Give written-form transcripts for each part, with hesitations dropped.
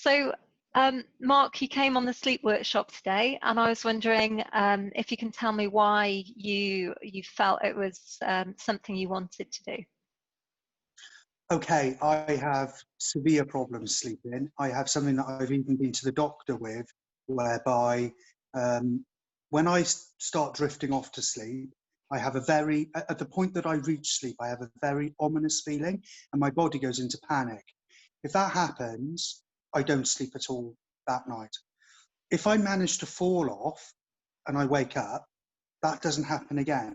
So, Mark, you came on the sleep workshop today, and I was wondering if you can tell me why you felt it was something you wanted to do. Okay, I have severe problems sleeping. I have something that I've even been to the doctor with, whereby when I start drifting off to sleep, I have at the point that I reach sleep, I have a very ominous feeling and my body goes into panic. If that happens, I don't sleep at all that night. If I manage to fall off and I wake up, that doesn't happen again.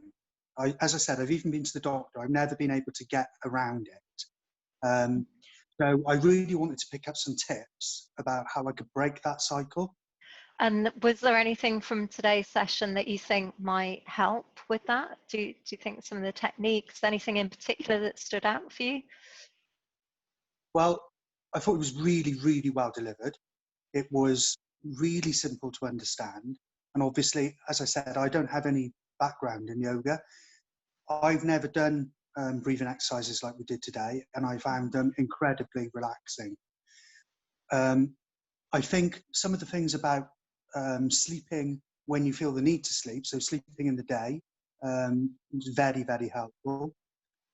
As I said, I've even been to the doctor. I've never been able to get around it. So I really wanted to pick up some tips about how I could break that cycle. And was there anything from today's session that you think might help with that? Do you think some of the techniques, anything in particular that stood out for you? Well, I thought it was really, really well delivered. It was really simple to understand. And obviously, as I said, I don't have any background in yoga. I've never done breathing exercises like we did today, and I found them incredibly relaxing. I think some of the things about sleeping when you feel the need to sleep, so sleeping in the day, is very, very helpful.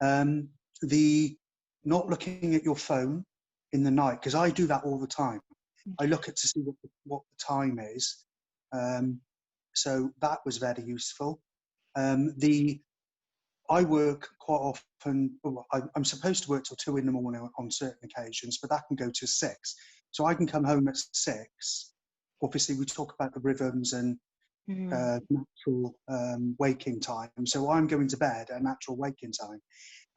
The not looking at your phone in the night, because I do that all the time. I look at to see what the time is. So that was very useful. I work quite often, well, I'm supposed to work till 2 in the morning on certain occasions, but that can go to 6. So I can come home at 6. Obviously, we talk about the rhythms and natural waking time. So I'm going to bed at natural waking time.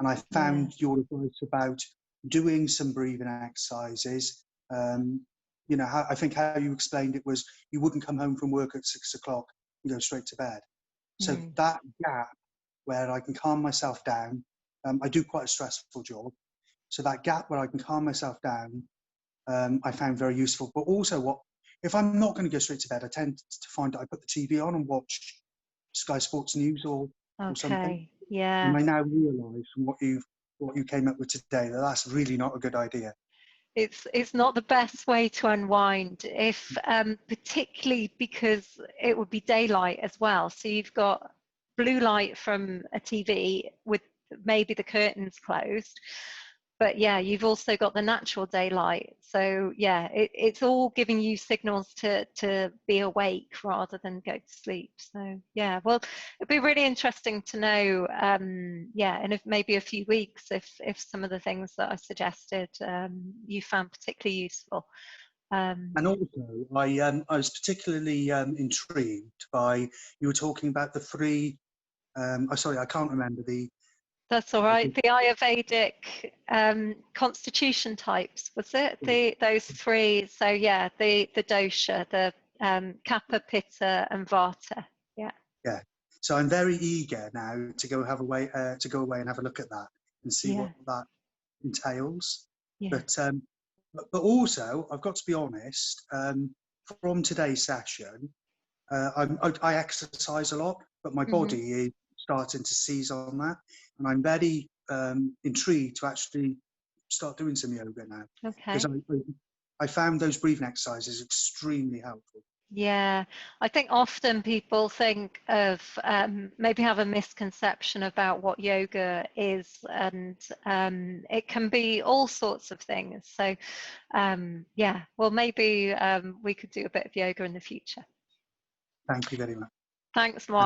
And I found your advice about doing some breathing exercises. You know, I think how you explained it was you wouldn't come home from work at 6 o'clock and go straight to bed. So that gap where I can calm myself down, I do quite a stressful job. So that gap where I can calm myself down, I found very useful. But also, if I'm not going to go straight to bed, I tend to find that I put the TV on and watch Sky Sports News or something. Yeah. And I now realise from what you came up with today that that's really not a good idea. It's not the best way to unwind, if particularly because it would be daylight as well. So you've got blue light from a TV with maybe the curtains closed, but yeah, you've also got the natural daylight. So yeah, it's all giving you signals to be awake rather than go to sleep. So yeah, well, it'd be really interesting to know, yeah, and if maybe a few weeks, if some of the things that I suggested you found particularly useful. And also, I was particularly intrigued by, you were talking about the 3, sorry, I can't remember the... That's all right. The Ayurvedic constitution types, was it? Those 3. So yeah, the dosha, the Kapha, Pitta, and Vata. Yeah. Yeah. So I'm very eager now to go away and have a look at that and see what that entails. Yeah. But also, I've got to be honest. From today's session, I exercise a lot, but my body is starting to seize on that, and I'm very intrigued to actually start doing some yoga now. Okay. Because I found those breathing exercises extremely helpful. Yeah, I think often people think of maybe have a misconception about what yoga is, and it can be all sorts of things. So yeah, well, maybe we could do a bit of yoga in the future. Thank you very much. Thanks, Mark.